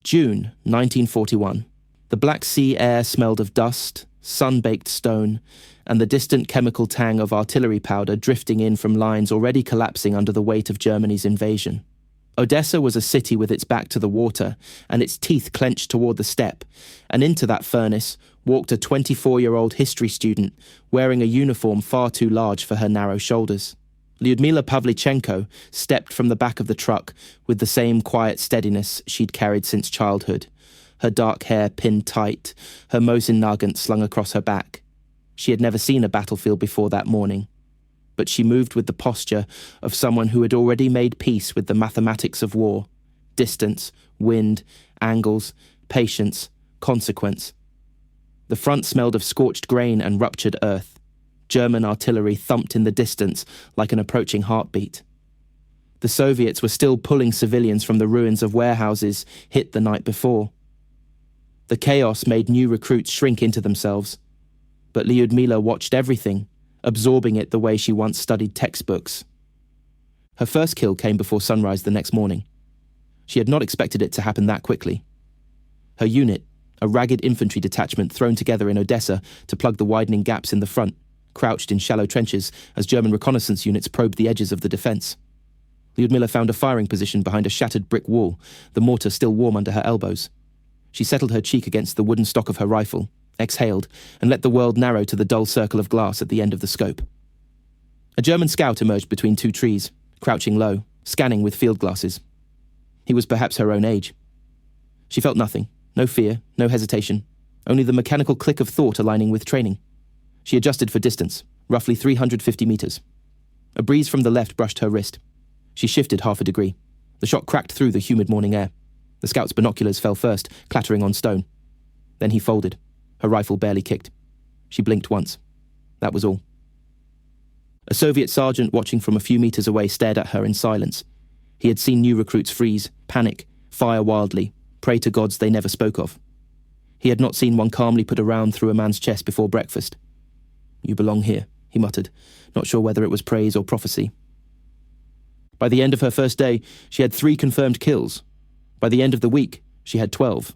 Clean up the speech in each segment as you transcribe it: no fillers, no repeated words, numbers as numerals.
June 1941. The Black Sea air smelled of dust, sun-baked stone, and the distant chemical tang of artillery powder drifting in from lines already collapsing under the weight of Germany's invasion. Odessa was a city with its back to the water and its teeth clenched toward the steppe, and into that furnace walked a 24-year-old history student wearing a uniform far too large for her narrow shoulders. Lyudmila Pavlichenko stepped from the back of the truck with the same quiet steadiness she'd carried since childhood, her dark hair pinned tight, her mosin nagant slung across her back. She had never seen a battlefield before that morning, but she moved with the posture of someone who had already made peace with the mathematics of war: distance, wind, angles, patience, consequence. The front smelled of scorched grain and ruptured earth. German artillery thumped in the distance like an approaching heartbeat. The Soviets were still pulling civilians from the ruins of warehouses hit the night before. The chaos made new recruits shrink into themselves, but Lyudmila watched everything, absorbing it the way she once studied textbooks. Her first kill came before sunrise the next morning. She had not expected it to happen that quickly. Her unit, a ragged infantry detachment thrown together in Odessa to plug the widening gaps in the front, crouched in shallow trenches as German reconnaissance units probed the edges of the defense. Lyudmila found a firing position behind a shattered brick wall, the mortar still warm under her elbows. She settled her cheek against the wooden stock of her rifle, exhaled, and let the world narrow to the dull circle of glass at the end of the scope. A German scout emerged between two trees, crouching low, scanning with field glasses. He was perhaps her own age. She felt nothing, no fear, no hesitation, only the mechanical click of thought aligning with training. She adjusted for distance, roughly 350 meters. A breeze from the left brushed her wrist. She shifted half a degree. The shot cracked through the humid morning air. The scout's binoculars fell first, clattering on stone. Then he folded. Her rifle barely kicked. She blinked once. That was all. A Soviet sergeant watching from a few meters away stared at her in silence. He had seen new recruits freeze, panic, fire wildly, pray to gods they never spoke of. He had not seen one calmly put a round through a man's chest before breakfast. "You belong here," he muttered, not sure whether it was praise or prophecy. By the end of her first day, she had 3 confirmed kills. By the end of the week, she had 12.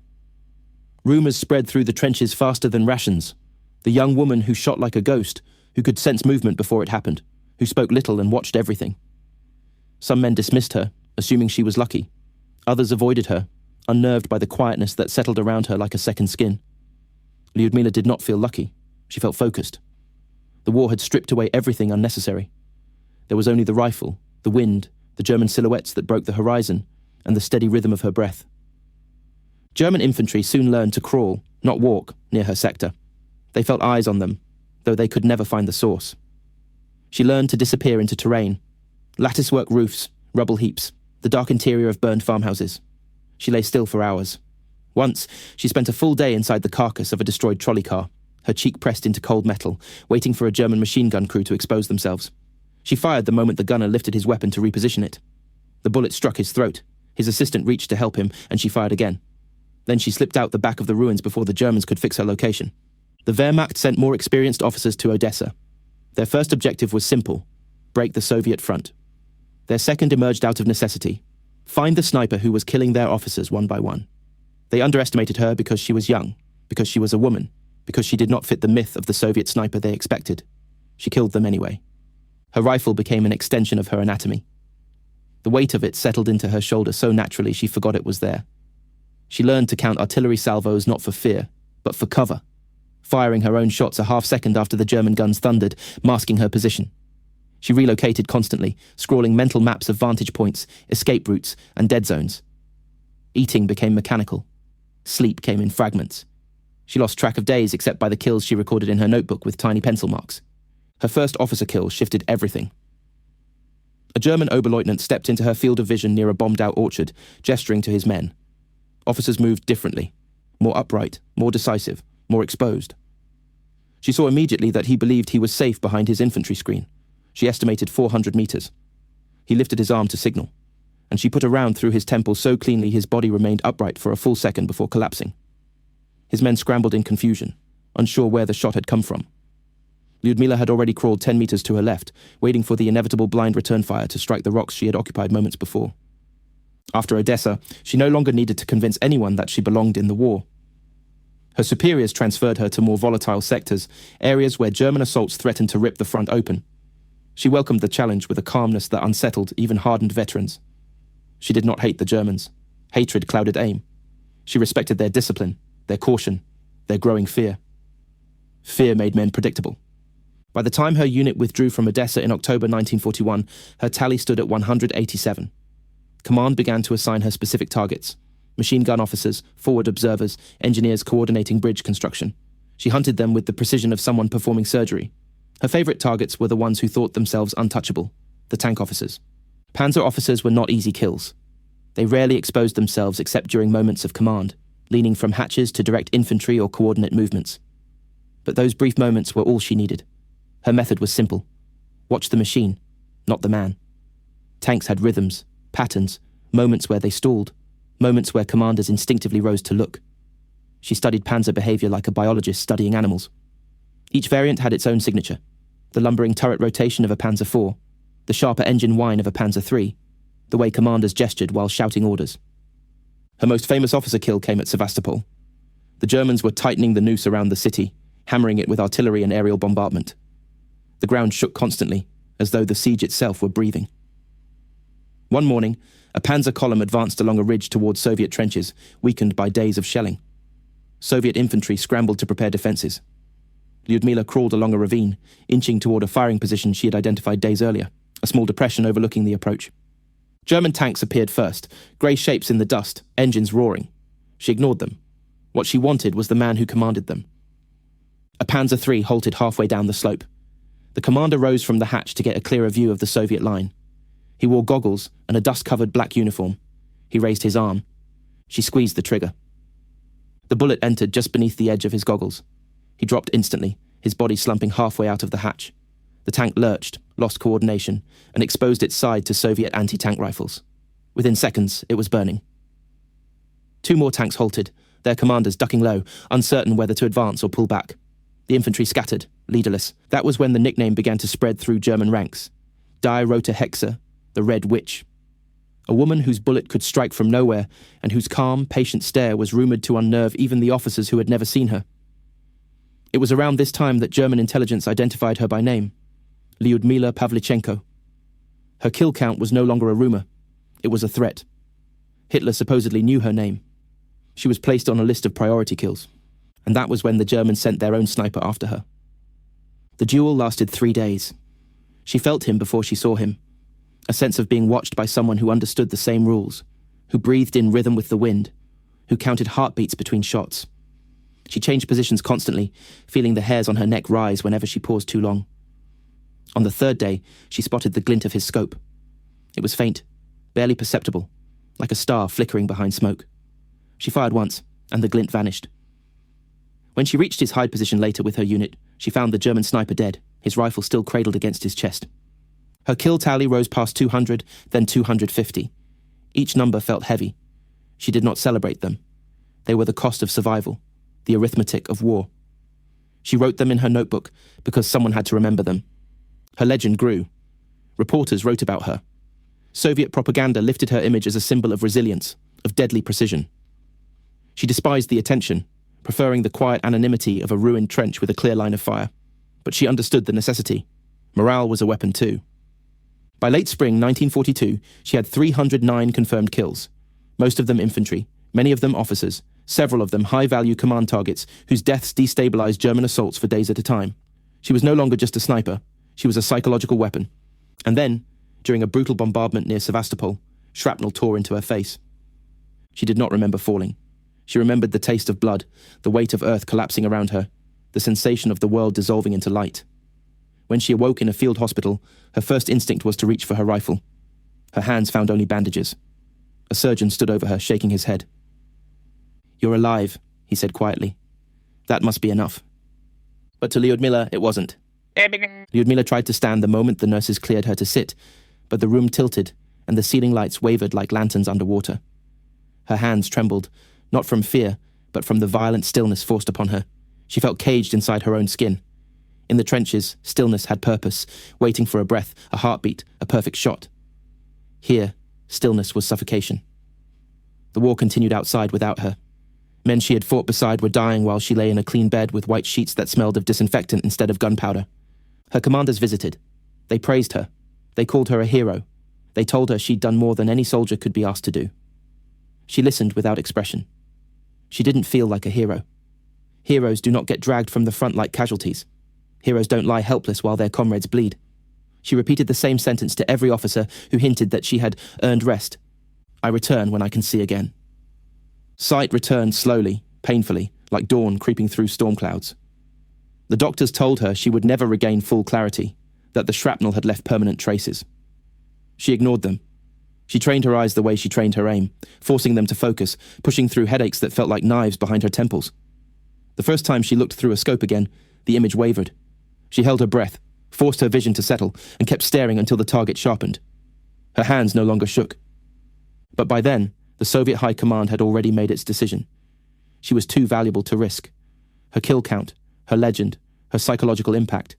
Rumours spread through the trenches faster than rations. The young woman who shot like a ghost, who could sense movement before it happened, who spoke little and watched everything. Some men dismissed her, assuming she was lucky. Others avoided her, unnerved by the quietness that settled around her like a second skin. Lyudmila did not feel lucky. She felt focused. The war had stripped away everything unnecessary. There was only the rifle, the wind, the German silhouettes that broke the horizon, and the steady rhythm of her breath. German infantry soon learned to crawl, not walk, near her sector. They felt eyes on them, though they could never find the source. She learned to disappear into terrain. Latticework roofs, rubble heaps, the dark interior of burned farmhouses. She lay still for hours. Once, she spent a full day inside the carcass of a destroyed trolley car, her cheek pressed into cold metal, waiting for a German machine gun crew to expose themselves. She fired the moment the gunner lifted his weapon to reposition it. The bullet struck his throat. His assistant reached to help him, and she fired again. Then she slipped out the back of the ruins before the Germans could fix her location. The Wehrmacht sent more experienced officers to Odessa. Their first objective was simple: break the Soviet front. Their second emerged out of necessity: find the sniper who was killing their officers one by one. They underestimated her because she was young, because she was a woman, because she did not fit the myth of the Soviet sniper they expected. She killed them anyway. Her rifle became an extension of her anatomy. The weight of it settled into her shoulder so naturally she forgot it was there. She learned to count artillery salvos not for fear, but for cover, firing her own shots a half-second after the German guns thundered, masking her position. She relocated constantly, scrawling mental maps of vantage points, escape routes, and dead zones. Eating became mechanical. Sleep came in fragments. She lost track of days except by the kills she recorded in her notebook with tiny pencil marks. Her first officer kill shifted everything. A German Oberleutnant stepped into her field of vision near a bombed-out orchard, gesturing to his men. Officers moved differently, more upright, more decisive, more exposed. She saw immediately that he believed he was safe behind his infantry screen. She estimated 400 meters. He lifted his arm to signal, and she put a round through his temple so cleanly his body remained upright for a full second before collapsing. His men scrambled in confusion, unsure where the shot had come from. Lyudmila had already crawled 10 meters to her left, waiting for the inevitable blind return fire to strike the rocks she had occupied moments before. After Odessa, she no longer needed to convince anyone that she belonged in the war. Her superiors transferred her to more volatile sectors, areas where German assaults threatened to rip the front open. She welcomed the challenge with a calmness that unsettled even hardened veterans. She did not hate the Germans. Hatred clouded aim. She respected their discipline, their caution, their growing fear. Fear made men predictable. By the time her unit withdrew from Odessa in October 1941, her tally stood at 187. Command began to assign her specific targets: machine gun officers, forward observers, engineers coordinating bridge construction. She hunted them with the precision of someone performing surgery. Her favorite targets were the ones who thought themselves untouchable, the tank officers. Panzer officers were not easy kills. They rarely exposed themselves except during moments of command, leaning from hatches to direct infantry or coordinate movements. But those brief moments were all she needed. Her method was simple. Watch the machine, not the man. Tanks had rhythms, patterns, moments where they stalled, moments where commanders instinctively rose to look. She studied Panzer behavior like a biologist studying animals. Each variant had its own signature: the lumbering turret rotation of a Panzer IV, the sharper engine whine of a Panzer III, the way commanders gestured while shouting orders. Her most famous officer kill came at Sevastopol. The Germans were tightening the noose around the city, hammering it with artillery and aerial bombardment. The ground shook constantly, as though the siege itself were breathing. One morning, a Panzer column advanced along a ridge towards Soviet trenches, weakened by days of shelling. Soviet infantry scrambled to prepare defenses. Lyudmila crawled along a ravine, inching toward a firing position she had identified days earlier, a small depression overlooking the approach. German tanks appeared first, grey shapes in the dust, engines roaring. She ignored them. What she wanted was the man who commanded them. A Panzer III halted halfway down the slope. The commander rose from the hatch to get a clearer view of the Soviet line. He wore goggles and a dust-covered black uniform. He raised his arm. She squeezed the trigger. The bullet entered just beneath the edge of his goggles. He dropped instantly, his body slumping halfway out of the hatch. The tank lurched, lost coordination, and exposed its side to Soviet anti-tank rifles. Within seconds, it was burning. Two more tanks halted, their commanders ducking low, uncertain whether to advance or pull back. The infantry scattered, leaderless. That was when the nickname began to spread through German ranks. Die Rote Hexe, the Red Witch. A woman whose bullet could strike from nowhere, and whose calm, patient stare was rumoured to unnerve even the officers who had never seen her. It was around this time that German intelligence identified her by name: Lyudmila Pavlichenko. Her kill count was no longer a rumour. It was a threat. Hitler supposedly knew her name. She was placed on a list of priority kills, and that was when the Germans sent their own sniper after her. The duel lasted 3 days. She felt him before she saw him, a sense of being watched by someone who understood the same rules, who breathed in rhythm with the wind, who counted heartbeats between shots. She changed positions constantly, feeling the hairs on her neck rise whenever she paused too long. On the third day, she spotted the glint of his scope. It was faint, barely perceptible, like a star flickering behind smoke. She fired once, and the glint vanished. When she reached his hide position later with her unit, she found the German sniper dead, his rifle still cradled against his chest. Her kill tally rose past 200, then 250. Each number felt heavy. She did not celebrate them. They were the cost of survival, the arithmetic of war. She wrote them in her notebook because someone had to remember them. Her legend grew. Reporters wrote about her. Soviet propaganda lifted her image as a symbol of resilience, of deadly precision. She despised the attention, preferring the quiet anonymity of a ruined trench with a clear line of fire. But she understood the necessity. Morale was a weapon too. By late spring 1942, she had 309 confirmed kills, most of them infantry, many of them officers, several of them high-value command targets whose deaths destabilized German assaults for days at a time. She was no longer just a sniper, she was a psychological weapon. And then, during a brutal bombardment near Sevastopol, shrapnel tore into her face. She did not remember falling. She remembered the taste of blood, the weight of earth collapsing around her, the sensation of the world dissolving into light. When she awoke in a field hospital, her first instinct was to reach for her rifle. Her hands found only bandages. A surgeon stood over her, shaking his head. "You're alive," he said quietly. "That must be enough." But to Lyudmila, it wasn't. Lyudmila tried to stand the moment the nurses cleared her to sit, but the room tilted, and the ceiling lights wavered like lanterns underwater. Her hands trembled, not from fear, but from the violent stillness forced upon her. She felt caged inside her own skin. In the trenches, stillness had purpose, waiting for a breath, a heartbeat, a perfect shot. Here, stillness was suffocation. The war continued outside without her. Men she had fought beside were dying while she lay in a clean bed with white sheets that smelled of disinfectant instead of gunpowder. Her commanders visited. They praised her. They called her a hero. They told her she'd done more than any soldier could be asked to do. She listened without expression. She didn't feel like a hero. Heroes do not get dragged from the front like casualties. Heroes don't lie helpless while their comrades bleed. She repeated the same sentence to every officer who hinted that she had earned rest. I return when I can see again. Sight returned slowly, painfully, like dawn creeping through storm clouds. The doctors told her she would never regain full clarity, that the shrapnel had left permanent traces. She ignored them. She trained her eyes the way she trained her aim, forcing them to focus, pushing through headaches that felt like knives behind her temples. The first time she looked through a scope again, the image wavered. She held her breath, forced her vision to settle, and kept staring until the target sharpened. Her hands no longer shook. But by then, the Soviet High Command had already made its decision. She was too valuable to risk. Her kill count, her legend, her psychological impact,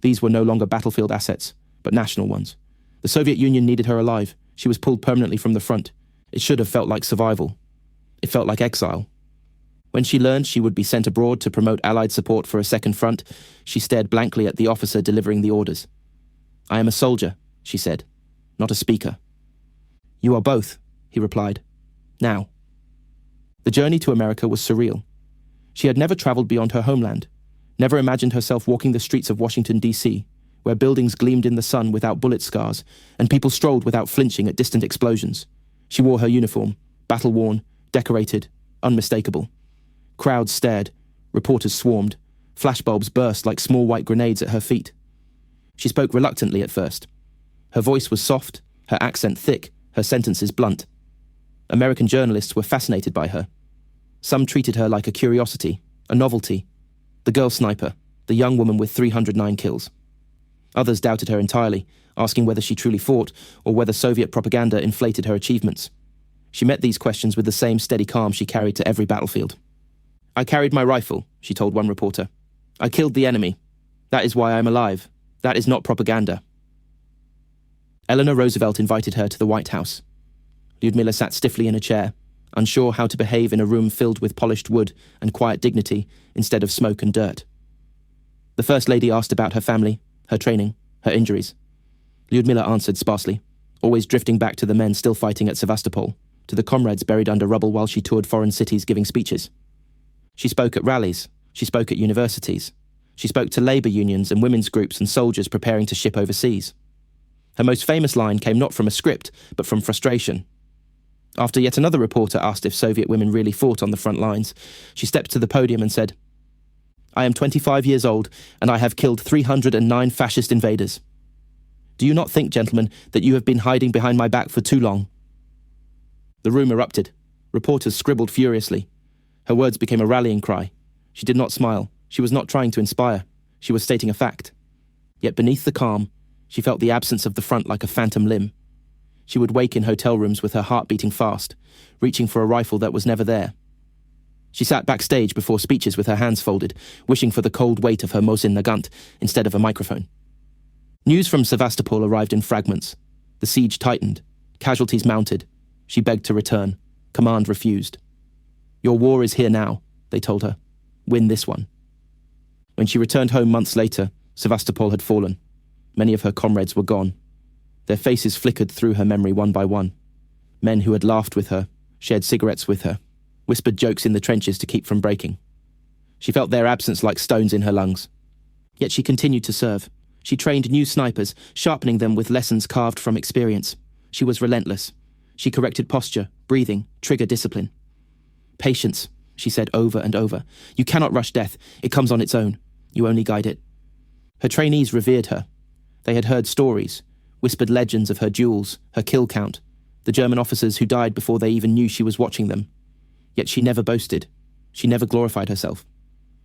these were no longer battlefield assets, but national ones. The Soviet Union needed her alive. She was pulled permanently from the front. It should have felt like survival. It felt like exile. When she learned she would be sent abroad to promote Allied support for a second front, she stared blankly at the officer delivering the orders. "I am a soldier," she said, "not a speaker." "You are both," he replied. "Now." The journey to America was surreal. She had never traveled beyond her homeland, never imagined herself walking the streets of Washington, D.C., where buildings gleamed in the sun without bullet scars, and people strolled without flinching at distant explosions. She wore her uniform, battle-worn, decorated, unmistakable. Crowds stared, reporters swarmed, flashbulbs burst like small white grenades at her feet. She spoke reluctantly at first. Her voice was soft, her accent thick, her sentences blunt. American journalists were fascinated by her. Some treated her like a curiosity, a novelty. The girl sniper, the young woman with 309 kills. Others doubted her entirely, asking whether she truly fought or whether Soviet propaganda inflated her achievements. She met these questions with the same steady calm she carried to every battlefield. "I carried my rifle," she told one reporter. "I killed the enemy. That is why I am alive. That is not propaganda." Eleanor Roosevelt invited her to the White House. Lyudmila sat stiffly in a chair, unsure how to behave in a room filled with polished wood and quiet dignity instead of smoke and dirt. The First Lady asked about her family, her training, her injuries. Lyudmila answered sparsely, always drifting back to the men still fighting at Sevastopol, to the comrades buried under rubble while she toured foreign cities giving speeches. She spoke at rallies, she spoke at universities, she spoke to labour unions and women's groups and soldiers preparing to ship overseas. Her most famous line came not from a script, but from frustration. After yet another reporter asked if Soviet women really fought on the front lines, she stepped to the podium and said, "I am 25 years old, and I have killed 309 fascist invaders. Do you not think, gentlemen, that you have been hiding behind my back for too long?" The room erupted. Reporters scribbled furiously. Her words became a rallying cry. She did not smile. She was not trying to inspire. She was stating a fact. Yet beneath the calm, she felt the absence of the front like a phantom limb. She would wake in hotel rooms with her heart beating fast, reaching for a rifle that was never there. She sat backstage before speeches with her hands folded, wishing for the cold weight of her Mosin Nagant instead of a microphone. News from Sevastopol arrived in fragments. The siege tightened. Casualties mounted. She begged to return. Command refused. "Your war is here now," they told her. "Win this one." When she returned home months later, Sevastopol had fallen. Many of her comrades were gone. Their faces flickered through her memory one by one. Men who had laughed with her, shared cigarettes with her, whispered jokes in the trenches to keep from breaking. She felt their absence like stones in her lungs. Yet she continued to serve. She trained new snipers, sharpening them with lessons carved from experience. She was relentless. She corrected posture, breathing, trigger discipline. "Patience," she said over and over. "You cannot rush death. It comes on its own. You only guide it." Her trainees revered her. They had heard stories, whispered legends of her duels, her kill count, the German officers who died before they even knew she was watching them. Yet she never boasted. She never glorified herself.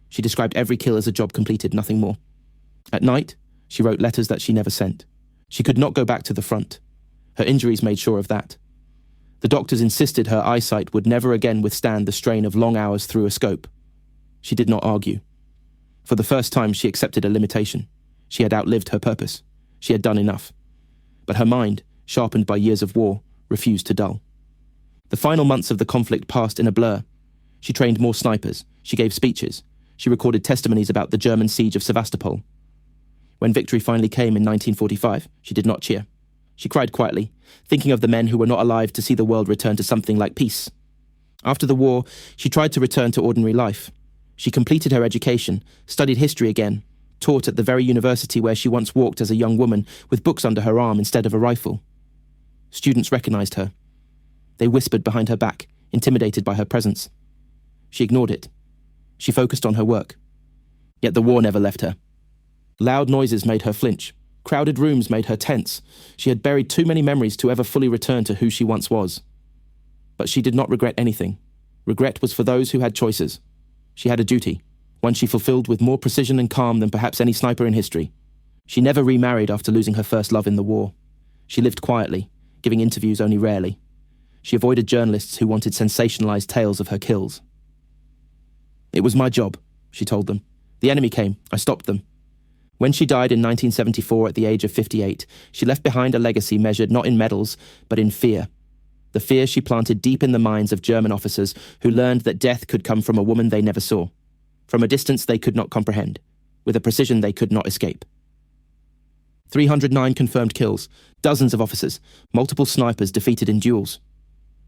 She described every kill as a job completed, nothing more. At night, she wrote letters that she never sent. She could not go back to the front. Her injuries made sure of that. The doctors insisted her eyesight would never again withstand the strain of long hours through a scope. She did not argue. For the first time, she accepted a limitation. She had outlived her purpose. She had done enough. But her mind, sharpened by years of war, refused to dull. The final months of the conflict passed in a blur. She trained more snipers, she gave speeches, she recorded testimonies about the German siege of Sevastopol. When victory finally came in 1945, she did not cheer. She cried quietly, thinking of the men who were not alive to see the world return to something like peace. After the war, she tried to return to ordinary life. She completed her education, studied history again, taught at the very university where she once walked as a young woman with books under her arm instead of a rifle. Students recognized her. They whispered behind her back, intimidated by her presence. She ignored it. She focused on her work. Yet the war never left her. Loud noises made her flinch. Crowded rooms made her tense. She had buried too many memories to ever fully return to who she once was. But she did not regret anything. Regret was for those who had choices. She had a duty, one she fulfilled with more precision and calm than perhaps any sniper in history. She never remarried after losing her first love in the war. She lived quietly, giving interviews only rarely. She avoided journalists who wanted sensationalized tales of her kills. "It was my job," she told them. "The enemy came. I stopped them." When she died in 1974 at the age of 58, she left behind a legacy measured not in medals, but in fear. The fear she planted deep in the minds of German officers who learned that death could come from a woman they never saw, from a distance they could not comprehend, with a precision they could not escape. 309 confirmed kills, dozens of officers, multiple snipers defeated in duels.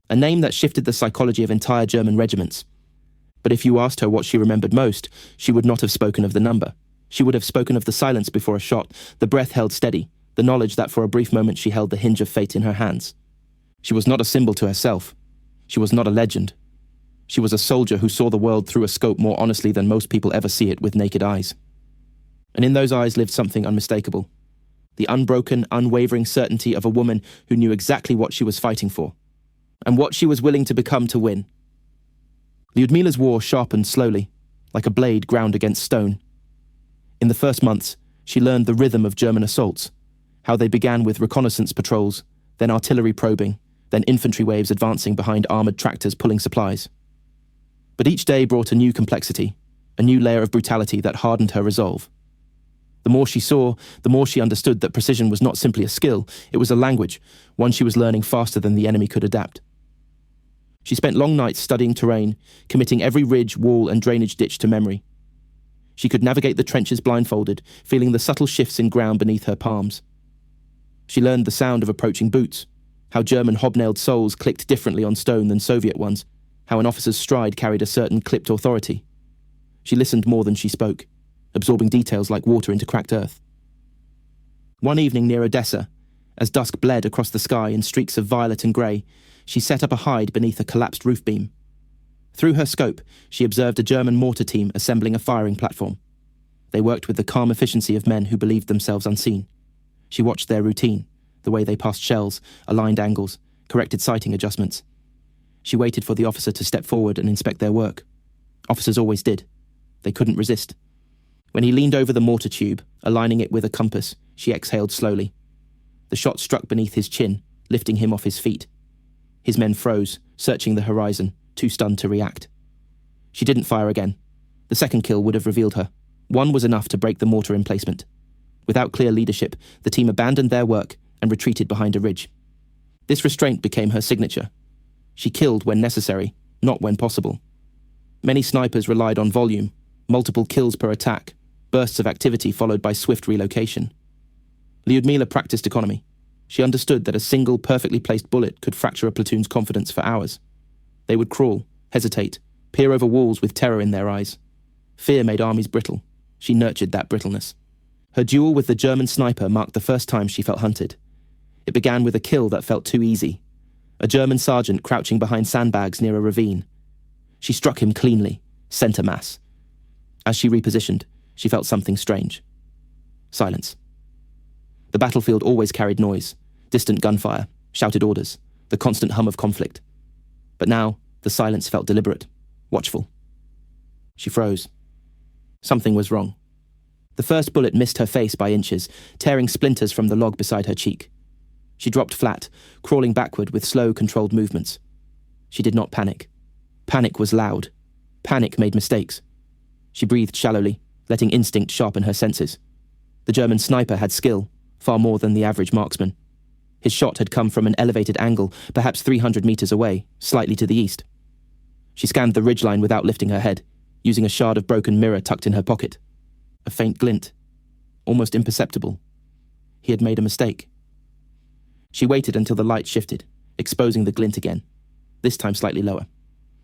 A name that shifted the psychology of entire German regiments. But if you asked her what she remembered most, she would not have spoken of the number. She would have spoken of the silence before a shot, the breath held steady, the knowledge that for a brief moment she held the hinge of fate in her hands. She was not a symbol to herself. She was not a legend. She was a soldier who saw the world through a scope more honestly than most people ever see it with naked eyes. And in those eyes lived something unmistakable. The unbroken, unwavering certainty of a woman who knew exactly what she was fighting for, and what she was willing to become to win. Lyudmila's war sharpened slowly, like a blade ground against stone. In the first months, she learned the rhythm of German assaults, how they began with reconnaissance patrols, then artillery probing, then infantry waves advancing behind armoured tractors pulling supplies. But each day brought a new complexity, a new layer of brutality that hardened her resolve. The more she saw, the more she understood that precision was not simply a skill, it was a language, one she was learning faster than the enemy could adapt. She spent long nights studying terrain, committing every ridge, wall and drainage ditch to memory. She could navigate the trenches blindfolded, feeling the subtle shifts in ground beneath her palms. She learned the sound of approaching boots, how German hobnailed soles clicked differently on stone than Soviet ones, how an officer's stride carried a certain clipped authority. She listened more than she spoke, absorbing details like water into cracked earth. One evening near Odessa, as dusk bled across the sky in streaks of violet and grey, she set up a hide beneath a collapsed roof beam. Through her scope, she observed a German mortar team assembling a firing platform. They worked with the calm efficiency of men who believed themselves unseen. She watched their routine, the way they passed shells, aligned angles, corrected sighting adjustments. She waited for the officer to step forward and inspect their work. Officers always did. They couldn't resist. When he leaned over the mortar tube, aligning it with a compass, she exhaled slowly. The shot struck beneath his chin, lifting him off his feet. His men froze, searching the horizon, too stunned to react. She didn't fire again. The second kill would have revealed her. One was enough to break the mortar emplacement. Without clear leadership, the team abandoned their work and retreated behind a ridge. This restraint became her signature. She killed when necessary, not when possible. Many snipers relied on volume, multiple kills per attack, bursts of activity followed by swift relocation. Lyudmila practiced economy. She understood that a single perfectly placed bullet could fracture a platoon's confidence for hours. They would crawl, hesitate, peer over walls with terror in their eyes. Fear made armies brittle. She nurtured that brittleness. Her duel with the German sniper marked the first time she felt hunted. It began with a kill that felt too easy. A German sergeant crouching behind sandbags near a ravine. She struck him cleanly, centre mass. As she repositioned, she felt something strange. Silence. The battlefield always carried noise, distant gunfire, shouted orders, the constant hum of conflict. But now, the silence felt deliberate, watchful. She froze. Something was wrong. The first bullet missed her face by inches, tearing splinters from the log beside her cheek. She dropped flat, crawling backward with slow, controlled movements. She did not panic. Panic was loud. Panic made mistakes. She breathed shallowly, letting instinct sharpen her senses. The German sniper had skill, far more than the average marksman. His shot had come from an elevated angle, perhaps 300 meters away, slightly to the east. She scanned the ridgeline without lifting her head, using a shard of broken mirror tucked in her pocket. A faint glint, almost imperceptible. He had made a mistake. She waited until the light shifted, exposing the glint again, this time slightly lower.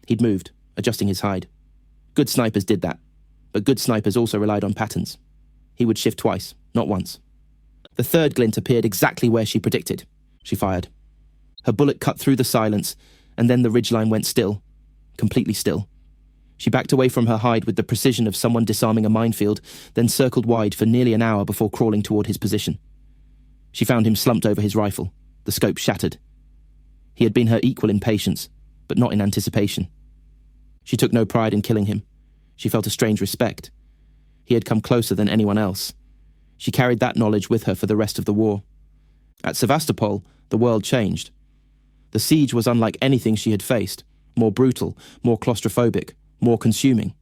He'd moved, adjusting his hide. Good snipers did that, but good snipers also relied on patterns. He would shift twice, not once. The third glint appeared exactly where she predicted. She fired. Her bullet cut through the silence, and then the ridgeline went still, completely still. She backed away from her hide with the precision of someone disarming a minefield, then circled wide for nearly an hour before crawling toward his position. She found him slumped over his rifle, the scope shattered. He had been her equal in patience, but not in anticipation. She took no pride in killing him. She felt a strange respect. He had come closer than anyone else. She carried that knowledge with her for the rest of the war. At Sevastopol, the world changed. The siege was unlike anything she had faced, more brutal, more claustrophobic, more consuming.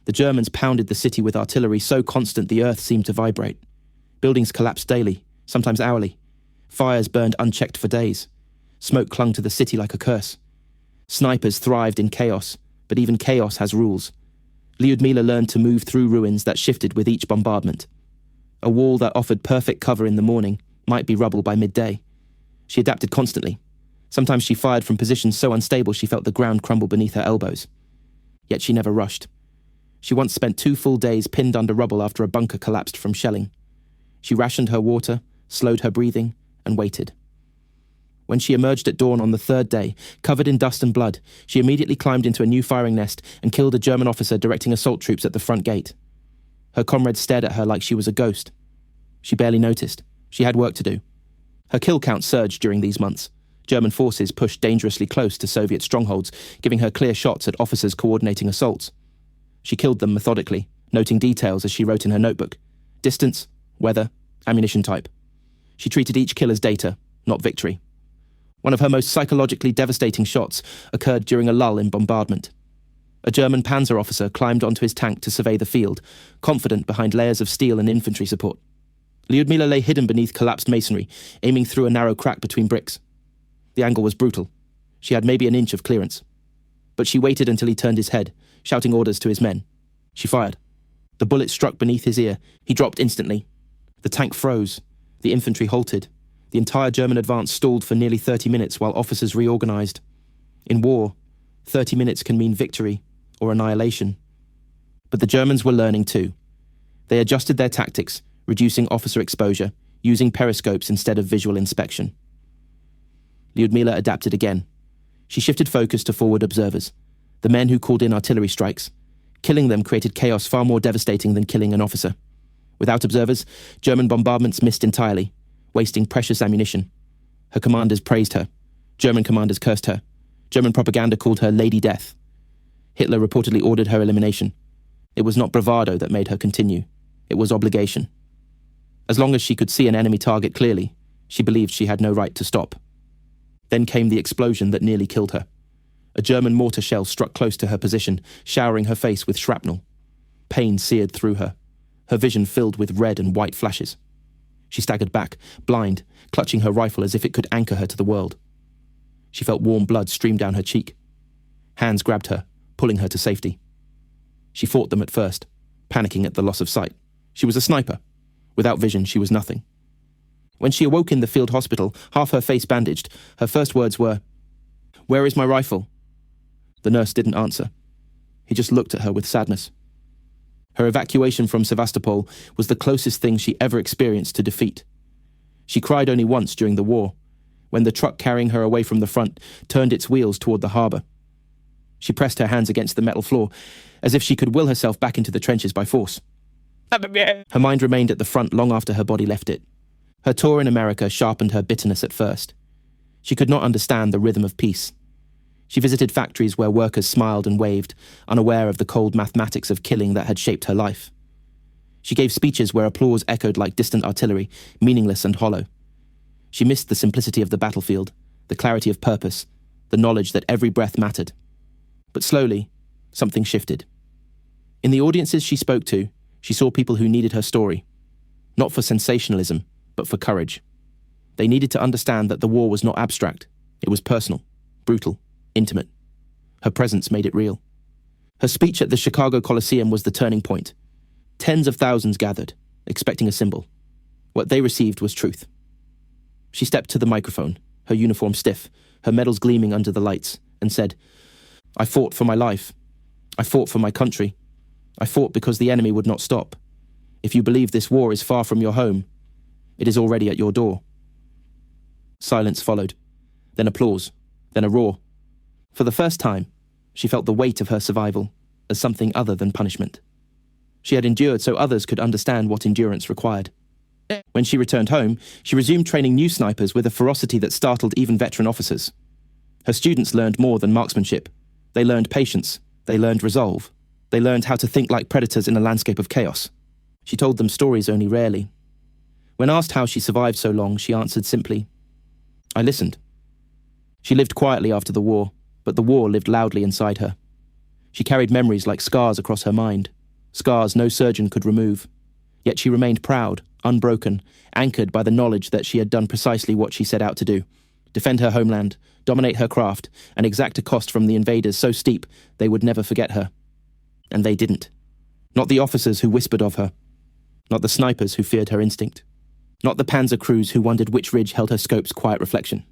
The Germans pounded the city with artillery so constant the earth seemed to vibrate. Buildings collapsed daily, sometimes hourly. Fires burned unchecked for days. Smoke clung to the city like a curse. Snipers thrived in chaos, but even chaos has rules. Lyudmila learned to move through ruins that shifted with each bombardment. A wall that offered perfect cover in the morning might be rubble by midday. She adapted constantly. Sometimes she fired from positions so unstable she felt the ground crumble beneath her elbows. Yet she never rushed. She once spent 2 full days pinned under rubble after a bunker collapsed from shelling. She rationed her water, slowed her breathing, and waited. When she emerged at dawn on the 3rd day, covered in dust and blood, she immediately climbed into a new firing nest and killed a German officer directing assault troops at the front gate. Her comrades stared at her like she was a ghost. She barely noticed. She had work to do. Her kill count surged during these months. German forces pushed dangerously close to Soviet strongholds, giving her clear shots at officers coordinating assaults. She killed them methodically, noting details as she wrote in her notebook. Distance, weather, ammunition type. She treated each kill as data, not victory. One of her most psychologically devastating shots occurred during a lull in bombardment. A German Panzer officer climbed onto his tank to survey the field, confident behind layers of steel and infantry support. Lyudmila lay hidden beneath collapsed masonry, aiming through a narrow crack between bricks. The angle was brutal. She had maybe an inch of clearance. But she waited until he turned his head, shouting orders to his men. She fired. The bullet struck beneath his ear. He dropped instantly. The tank froze. The infantry halted. The entire German advance stalled for nearly 30 minutes while officers reorganized. In war, 30 minutes can mean victory or annihilation. But the Germans were learning too. They adjusted their tactics, reducing officer exposure, using periscopes instead of visual inspection. Lyudmila adapted again. She shifted focus to forward observers, the men who called in artillery strikes. Killing them created chaos far more devastating than killing an officer. Without observers, German bombardments missed entirely, wasting precious ammunition. Her commanders praised her. German commanders cursed her. German propaganda called her Lady Death. Hitler reportedly ordered her elimination. It was not bravado that made her continue. It was obligation. As long as she could see an enemy target clearly, she believed she had no right to stop. Then came the explosion that nearly killed her. A German mortar shell struck close to her position, showering her face with shrapnel. Pain seared through her, her vision filled with red and white flashes. She staggered back, blind, clutching her rifle as if it could anchor her to the world. She felt warm blood stream down her cheek. Hands grabbed her, pulling her to safety. She fought them at first, panicking at the loss of sight. She was a sniper. Without vision, she was nothing. When she awoke in the field hospital, half her face bandaged, her first words were, "Where is my rifle?" The nurse didn't answer. He just looked at her with sadness. Her evacuation from Sevastopol was the closest thing she ever experienced to defeat. She cried only once during the war, when the truck carrying her away from the front turned its wheels toward the harbour. She pressed her hands against the metal floor, as if she could will herself back into the trenches by force. Her mind remained at the front long after her body left it. Her tour in America sharpened her bitterness at first. She could not understand the rhythm of peace. She visited factories where workers smiled and waved, unaware of the cold mathematics of killing that had shaped her life. She gave speeches where applause echoed like distant artillery, meaningless and hollow. She missed the simplicity of the battlefield, the clarity of purpose, the knowledge that every breath mattered. But slowly, something shifted. In the audiences she spoke to, she saw people who needed her story, not for sensationalism, but for courage. They needed to understand that the war was not abstract. It was personal, brutal, intimate. Her presence made it real. Her speech at the Chicago Coliseum was the turning point. Tens of thousands gathered, expecting a symbol. What they received was truth. She stepped to the microphone, her uniform stiff, her medals gleaming under the lights, and said, "I fought for my life. I fought for my country. I fought because the enemy would not stop. If you believe this war is far from your home, it is already at your door." Silence followed, then applause, then a roar. For the first time, she felt the weight of her survival as something other than punishment. She had endured so others could understand what endurance required. When she returned home, she resumed training new snipers with a ferocity that startled even veteran officers. Her students learned more than marksmanship. They learned patience. They learned resolve. They learned how to think like predators in a landscape of chaos. She told them stories only rarely. When asked how she survived so long, she answered simply, "I listened." She lived quietly after the war, but the war lived loudly inside her. She carried memories like scars across her mind, scars no surgeon could remove. Yet she remained proud, unbroken, anchored by the knowledge that she had done precisely what she set out to do: defend her homeland, dominate her craft, and exact a cost from the invaders so steep they would never forget her. And they didn't. Not the officers who whispered of her. Not the snipers who feared her instinct. Not the Panzer crews who wondered which ridge held her scope's quiet reflection.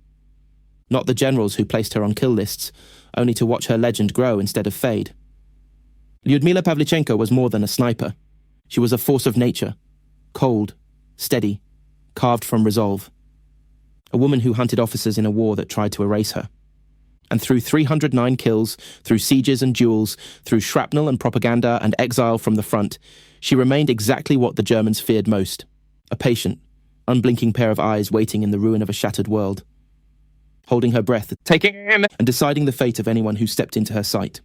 Not the generals who placed her on kill lists, only to watch her legend grow instead of fade. Lyudmila Pavlichenko was more than a sniper. She was a force of nature, cold, steady, carved from resolve. A woman who hunted officers in a war that tried to erase her. And through 309 kills, through sieges and duels, through shrapnel and propaganda and exile from the front, she remained exactly what the Germans feared most: a patient, unblinking pair of eyes waiting in the ruin of a shattered world. Holding her breath, taking in and deciding the fate of anyone who stepped into her sight.